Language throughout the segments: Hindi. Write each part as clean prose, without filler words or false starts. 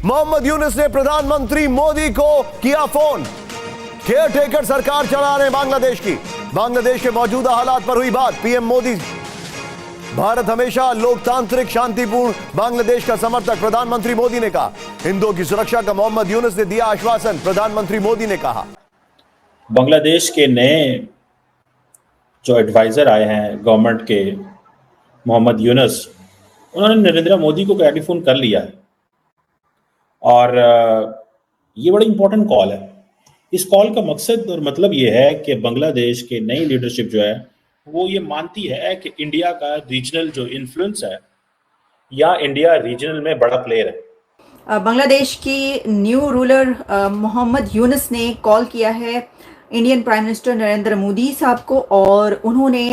मोहम्मद यूनुस ने प्रधानमंत्री मोदी को किया फोन। केयर टेकर सरकार चला रहे बांग्लादेश की। बांग्लादेश के मौजूदा हालात पर हुई बात। पीएम मोदी, भारत हमेशा लोकतांत्रिक शांतिपूर्ण बांग्लादेश का समर्थक, प्रधानमंत्री मोदी ने कहा। हिंदुओं की सुरक्षा का मोहम्मद यूनुस ने दिया आश्वासन, प्रधानमंत्री मोदी ने कहा। बांग्लादेश के नए जो एडवाइजर आए हैं गवर्नमेंट के, मोहम्मद यूनुस, उन्होंने नरेंद्र मोदी को टेलीफोन कर लिया है और ये बड़ी इंपॉर्टेंट कॉल है। इस कॉल का मकसद और मतलब ये है कि बांग्लादेश के नई लीडरशिप जो है वो ये मानती है कि इंडिया का रीजनल जो इन्फ्लुएंस है या इंडिया रीजनल में बड़ा प्लेयर है। बांग्लादेश की न्यू रूलर मोहम्मद यूनुस ने कॉल किया है Indian prime minister Narendra Modi साहब को और उन्होंने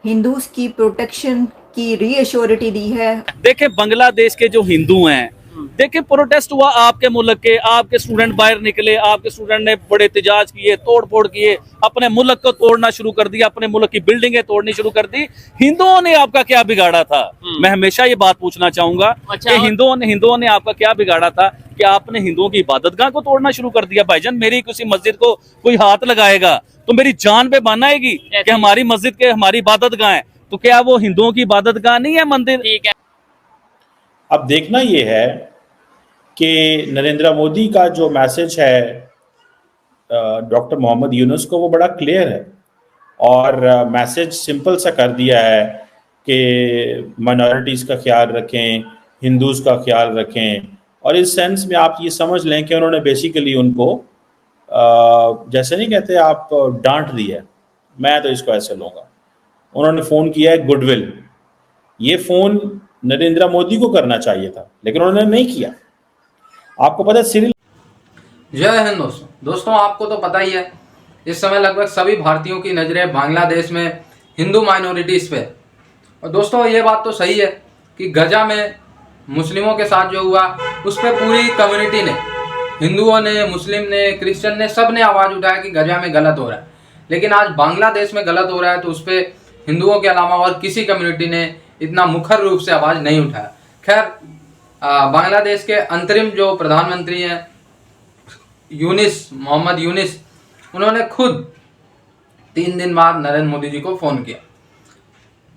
हिंदूज की प्रोटेक्शन की रीअश्योरिटी दी है। देखिए, बांग्लादेश के जो हिंदू हैं, देखिए प्रोटेस्ट हुआ आपके मुल्क के, आपके स्टूडेंट बाहर निकले, आपके स्टूडेंट ने बड़े एहतजाज किए, तोड़ फोड़ किए, अपने मुल्क को तोड़ना शुरू कर दिया, अपने मुल्क की बिल्डिंगें तोड़नी शुरू कर दी। हिंदुओं ने आपका क्या बिगाड़ा था? मैं हमेशा ये बात पूछना चाहूंगा कि हिंदुओं ने आपका क्या बिगाड़ा था कि आपने हिंदुओं की इबादतगाह को तोड़ना शुरू कर दिया। भाईजान, मेरी किसी मस्जिद को कोई हाथ लगाएगा तो मेरी जान पे बान आएगी कि हमारी मस्जिद के हमारी इबादतगाह है, तो क्या वो हिंदुओं की इबादतगाह नहीं है मंदिर? ठीक है। अब देखना ये है कि नरेंद्र मोदी का जो मैसेज है डॉक्टर मोहम्मद यूनुस को, वो बड़ा क्लियर है और मैसेज सिंपल सा कर दिया है कि माइनॉरिटीज़ का ख्याल रखें, हिंदूज़ का ख्याल रखें। और इस सेंस में आप ये समझ लें कि उन्होंने बेसिकली उनको जैसे नहीं कहते आप डांट दी है, मैं तो इसको ऐसे लूँगा। उन्होंने फ़ोन किया है गुडविल। ये फ़ोन नरेंद्र मोदी को करना चाहिए था लेकिन उन्होंने नहीं किया। आपको पता है सिरिल। जय हिंद दोस्तों, आपको तो पता ही है इस समय लगभग सभी भारतीयों की नज़रें बांग्लादेश में हिंदू माइनॉरिटीज़ पे। और दोस्तों ये बात तो सही है कि गजा में मुस्लिमों के साथ जो हुआ उस पर पूरी कम्युनिटी ने, हिंदुओं ने, मुस्लिम ने, क्रिश्चियन ने, सब ने आवाज़ उठाया कि गजा में गलत हो रहा है। लेकिन आज बांग्लादेश में गलत हो रहा है तो उस पर हिंदुओं के अलावा और किसी कम्युनिटी ने इतना मुखर रूप से आवाज़ नहीं उठाया। खैर, बांग्लादेश के अंतरिम जो प्रधानमंत्री हैं मोहम्मद यूनुस, उन्होंने खुद 3 दिन बाद नरेंद्र मोदी जी को फ़ोन किया।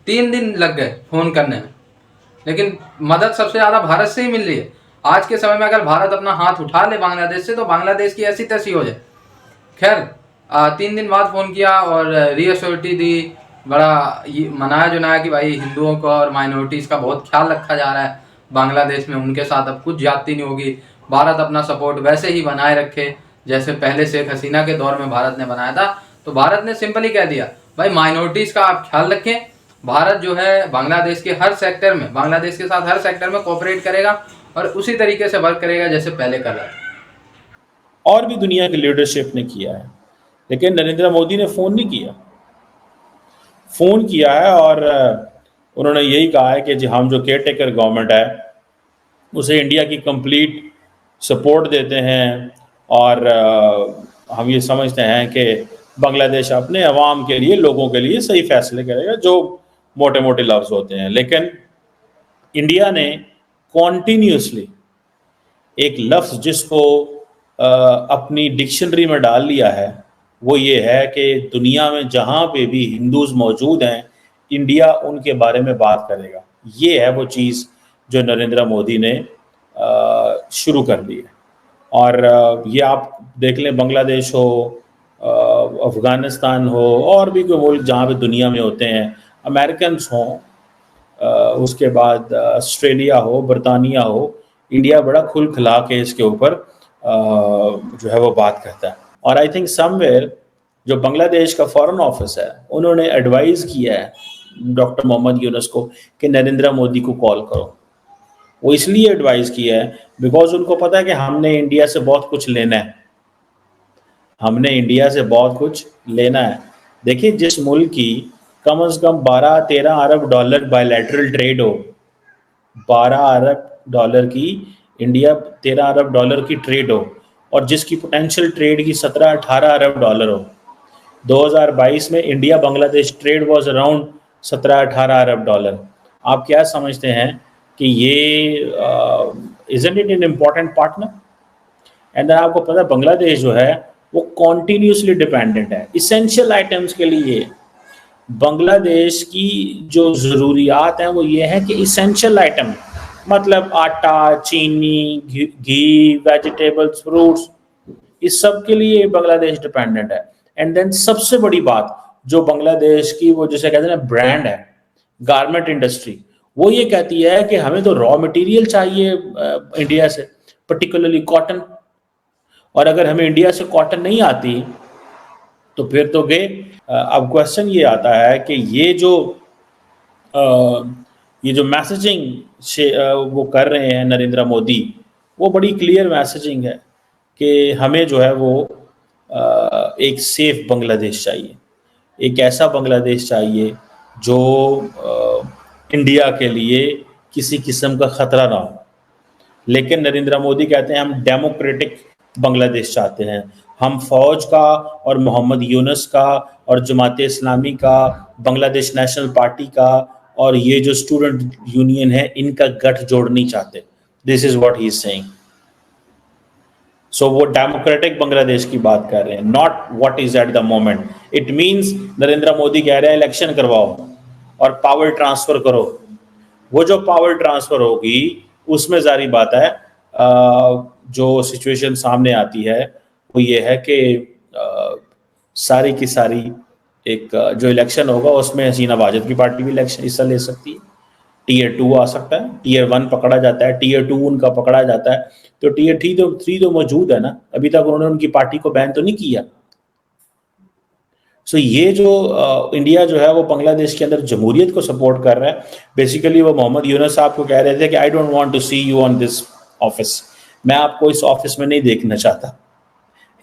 3 दिन लग गए फ़ोन करने में, लेकिन मदद सबसे ज़्यादा भारत से ही मिल रही है। आज के समय में अगर भारत अपना हाथ उठा ले बांग्लादेश से तो बांग्लादेश की ऐसी तैसी हो जाए। खैर, 3 दिन बाद फ़ोन किया और रीअश्योरिटी दी, बड़ा मनाया जुनाया कि भाई हिंदुओं को और माइनॉरिटीज़ का बहुत ख्याल रखा जा रहा है बांग्लादेश में, उनके साथ अब कुछ ज्यादती नहीं होगी। भारत अपना सपोर्ट वैसे ही बनाए रखे जैसे पहले शेख हसीना के दौर में भारत ने बनाया था। तो भारत ने सिंपली कह दिया, भाई माइनॉरिटीज़ का आप ख्याल रखें। भारत जो है बांग्लादेश के हर सेक्टर में, बांग्लादेश के साथ हर सेक्टर में कोऑपरेट करेगा और उसी तरीके से वर्क करेगा जैसे पहले कर रहा था। और भी दुनिया की लीडरशिप ने किया है लेकिन नरेंद्र मोदी ने फ़ोन नहीं किया। फ़ोन किया है और उन्होंने यही कहा है कि जी हम जो केयर टेकर गवर्नमेंट है उसे इंडिया की कंप्लीट सपोर्ट देते हैं और हम ये समझते हैं कि बांग्लादेश अपने अवाम के लिए, लोगों के लिए सही फैसले करेगा, जो मोटे मोटे लफ्ज़ होते हैं। लेकिन इंडिया ने कॉन्टीन्यूसली एक लफ्ज़ जिसको अपनी डिक्शनरी में डाल लिया है वो ये है कि दुनिया में जहाँ पे भी हिंदूज़ मौजूद हैं इंडिया उनके बारे में बात करेगा। ये है वो चीज़ जो नरेंद्र मोदी ने शुरू कर दी है। और ये आप देख लें, बांग्लादेश हो, अफ़गानिस्तान हो, और भी कोई मुल्क जहाँ पे दुनिया में होते हैं, अमेरिकन हों, उसके बाद ऑस्ट्रेलिया हो, बरतानिया हो, इंडिया बड़ा खुल खिला के इसके ऊपर जो है वो बात करता है। और आई थिंक समवेयर जो बांग्लादेश का फॉरेन ऑफिस है उन्होंने एडवाइज़ किया है डॉक्टर मोहम्मद यूनुस को कि नरेंद्र मोदी को कॉल करो। वो इसलिए एडवाइज़ किया है बिकॉज उनको पता है कि हमने इंडिया से बहुत कुछ लेना है, हमने इंडिया से बहुत कुछ लेना है। देखिए, जिस मुल्क की कम से कम 12-13 अरब डॉलर बायलैटरल ट्रेड हो, 12 अरब डॉलर की इंडिया 13 अरब डॉलर की ट्रेड हो और जिसकी पोटेंशियल ट्रेड की 17-18 अरब डॉलर हो। 2022 में India Bangladesh trade was around 17-18 Arab dollar. आप क्या समझते हैं कि ये isn't it an important partner? And then आपको पता है बांग्लादेश जो है वो कॉन्टीन्यूसली डिपेंडेंट है इसेंशियल आइटम्स के लिए। बांग्लादेश की जो ज़रूरियात हैं वो ये है कि इसेंशियल आइटम, मतलब आटा, चीनी, घी, वेजिटेबल्स, फ्रूट्स, इस सब के लिए बांग्लादेश डिपेंडेंट है। एंड देन सबसे बड़ी बात जो बांग्लादेश की वो जैसे कहते हैं ना ब्रांड है, गारमेंट इंडस्ट्री, वो ये कहती है कि हमें तो रॉ मटेरियल चाहिए इंडिया से, पर्टिकुलरली कॉटन, और अगर हमें इंडिया से कॉटन नहीं आती तो फिर तो गए। अब क्वेश्चन ये आता है कि ये जो मैसेजिंग वो कर रहे हैं नरेंद्र मोदी, वो बड़ी क्लियर मैसेजिंग है कि हमें जो है वो एक सेफ बांग्लादेश चाहिए, एक ऐसा बांग्लादेश चाहिए जो इंडिया के लिए किसी किस्म का ख़तरा ना हो। लेकिन नरेंद्र मोदी कहते हैं हम डेमोक्रेटिक बांग्लादेश चाहते हैं, हम फ़ौज का और मोहम्मद यूनुस का और जमात इस्लामी का, बांग्लादेश नेशनल पार्टी का और ये जो स्टूडेंट यूनियन है इनका गठ जोड़ नहीं चाहते। This is what he is saying. So वो डेमोक्रेटिक बांग्लादेश की बात कर रहे हैं, not what is at the moment. It means Narendra Modi कह रहे हैं इलेक्शन करवाओ और पावर ट्रांसफ़र करो। वो जो पावर ट्रांसफ़र होगी उसमें जारी बात है जो सिचुएशन सामने आती है वो ये है कि सारी की सारी एक जो इलेक्शन होगा उसमें हसीना वाजिद की पार्टी भी इलेक्शन हिस्सा ले सकती है। टीयर 2 आ सकता है, टीयर 1 पकड़ा जाता है, टीयर 2 उनका पकड़ा जाता है, तो टीयर 3 तो मौजूद है ना, अभी तक उन्होंने उनकी पार्टी को बैन तो नहीं किया। सो ये जो इंडिया जो है वो बांग्लादेश के अंदर जमहूरियत को सपोर्ट कर रहा है। बेसिकली वो मोहम्मद यूनुस साहब को कह रहे थे कि I don't want to see you on this office, मैं आपको इस ऑफिस में नहीं देखना चाहता।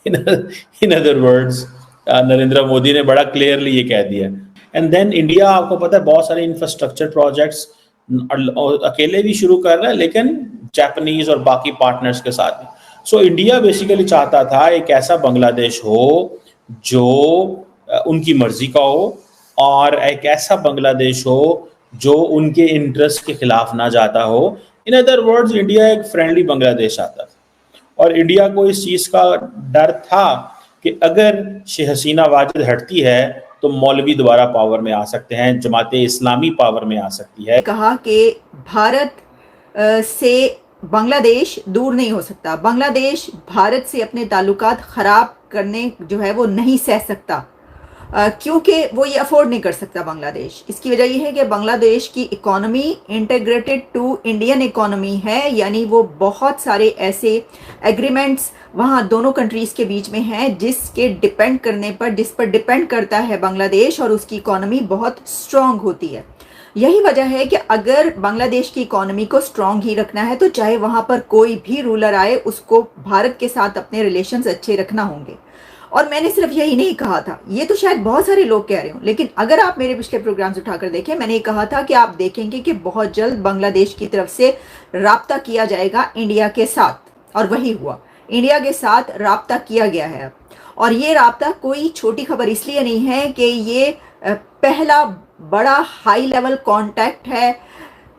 In other words Narendra Modi ने बड़ा क्लियरली ये कह दिया। एंड देन इंडिया आपको पता है बहुत सारे इंफ्रास्ट्रक्चर प्रोजेक्ट्स अकेले भी शुरू कर रहा है, लेकिन जापानीज और बाकी पार्टनर्स के साथ भी। सो इंडिया बेसिकली चाहता था एक ऐसा बांग्लादेश हो जो उनकी मर्जी का हो और एक ऐसा बांग्लादेश हो जो उनके इंटरेस्ट के खिलाफ ना जाता हो। इन अदर वर्ड्स इंडिया एक फ्रेंडली बांग्लादेश चाहता था और इंडिया को इस चीज़ का डर था कि अगर हसीना वाजिद हटती है तो मौलवी दोबारा पावर में आ सकते हैं, जमात इस्लामी पावर में आ सकती है। कहा कि भारत से बांग्लादेश दूर नहीं हो सकता, बांग्लादेश भारत से अपने ताल्लुकात ख़राब करने जो है वो नहीं सह सकता, क्योंकि वो ये अफोर्ड नहीं कर सकता बांग्लादेश। इसकी वजह यह है कि बांग्लादेश की economy integrated to Indian economy है, यानी वो बहुत सारे ऐसे एग्रीमेंट्स वहाँ दोनों कंट्रीज़ के बीच में हैं जिस पर डिपेंड करता है बांग्लादेश और उसकी इकोनॉमी बहुत स्ट्रॉन्ग होती है। यही वजह है कि अगर बांग्लादेश की इकोनॉमी को स्ट्रॉन्ग ही रखना है तो चाहे वहाँ पर कोई भी रूलर आए उसको भारत के साथ अपने रिलेशंस अच्छे रखना होंगे। और मैंने सिर्फ यही नहीं कहा था, ये तो शायद बहुत सारे लोग कह रहे हो, लेकिन अगर आप मेरे पिछले प्रोग्राम्स उठाकर देखें, मैंने ये कहा था कि आप देखेंगे कि बहुत जल्द बांग्लादेश की तरफ से राब्ता किया जाएगा इंडिया के साथ, और वही हुआ। इंडिया के साथ राब्ता किया गया है और ये राब्ता कोई छोटी खबर इसलिए नहीं है कि ये पहला बड़ा हाई लेवल कॉन्टैक्ट है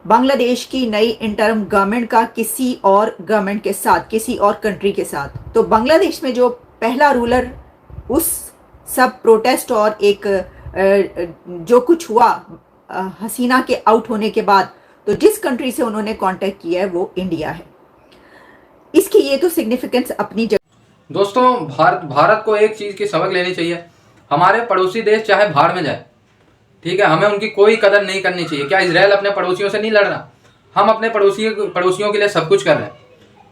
बांग्लादेश की नई इंटरिम गवर्नमेंट का किसी और गवर्नमेंट के साथ, किसी और कंट्री के साथ। तो बांग्लादेश में जो पहला रूलर उस सब प्रोटेस्ट और एक जो कुछ हुआ हसीना के आउट होने के बाद, तो जिस कंट्री से उन्होंने कांटेक्ट किया है वो इंडिया है। इसकी ये तो सिग्निफिकेंस अपनी जगह। दोस्तों भारत को एक चीज़ की सबक लेनी चाहिए, हमारे पड़ोसी देश चाहे भाड़ में जाए, ठीक है, हमें उनकी कोई कदर नहीं करनी चाहिए। क्या इजराइल अपने पड़ोसियों से नहीं लड़ रहा? हम अपने पड़ोसियों के लिए सब कुछ कर रहे हैं,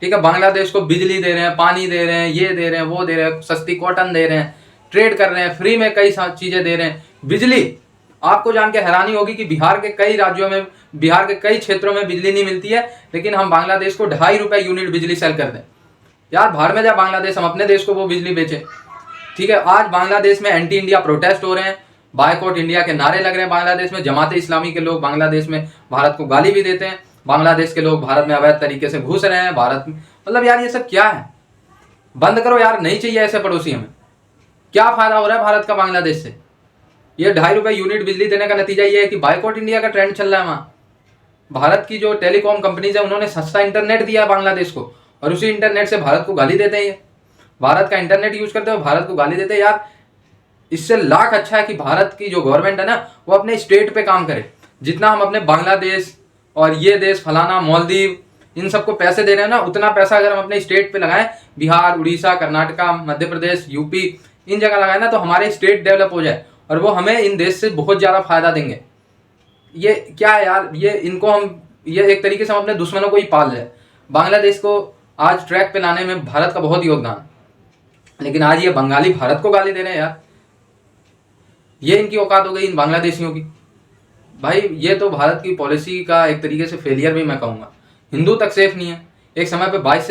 ठीक है। बांग्लादेश को बिजली दे रहे हैं, पानी दे रहे हैं, ये दे रहे हैं, वो दे रहे हैं, सस्ती कॉटन दे रहे हैं, ट्रेड कर रहे हैं, फ्री में कई चीज़ें दे रहे हैं। बिजली, आपको जान के हैरानी होगी कि बिहार के कई राज्यों में, बिहार के कई क्षेत्रों में बिजली नहीं मिलती है, लेकिन हम बांग्लादेश को 2.5 रुपये यूनिट बिजली सेल कर दें। यार भाड़ में जा बांग्लादेश, हम अपने देश को वो बिजली बेचें, ठीक है। आज बांग्लादेश में एंटी इंडिया प्रोटेस्ट हो रहे हैं, बायकॉट इंडिया के नारे लग रहे हैं बांग्लादेश में। जमात इस्लामी के लोग बांग्लादेश में भारत को गाली भी देते हैं, बांग्लादेश के लोग भारत में अवैध तरीके से घुस रहे हैं भारत में। मतलब यार ये सब क्या है? बंद करो यार, नहीं चाहिए ऐसे पड़ोसी हमें। क्या फायदा हो रहा है भारत का बांग्लादेश से? ये 2.5 रुपये यूनिट बिजली देने का नतीजा ये है कि बायकॉट इंडिया का ट्रेंड चल रहा है वहाँ, भारत की जो टेलीकॉम कंपनीज है उन्होंने सस्ता इंटरनेट दिया है बांग्लादेश को, और उसी इंटरनेट से भारत को गाली देते हैं। ये भारत का इंटरनेट यूज करते हुए भारत को गाली देते हैं। यार इससे लाख अच्छा है कि भारत की जो गवर्नमेंट है ना वो अपने स्टेट पे काम करे। जितना हम अपने बांग्लादेश और ये देश फलाना मालदीव इन सबको पैसे दे रहे हैं ना, उतना पैसा अगर हम अपने स्टेट पे लगाएं, बिहार, उड़ीसा, कर्नाटका, मध्य प्रदेश, यूपी, इन जगह लगाएं ना, तो हमारे स्टेट डेवलप हो जाए और वो हमें इन देश से बहुत ज़्यादा फायदा देंगे। ये क्या है यार, ये इनको हम ये एक तरीके से हम अपने दुश्मनों को ही पाल रहे हैं। बांग्लादेश को आज ट्रैक पे लाने में भारत का बहुत योगदान, लेकिन आज ये बंगाली भारत को गाली दे रहे हैं। यार ये इनकी औकात हो गई इन बांग्लादेशियों की। भाई ये तो भारत की पॉलिसी का एक तरीके से फेलियर भी मैं कहूँगा। हिंदू तक सेफ नहीं है। एक समय पे 22 से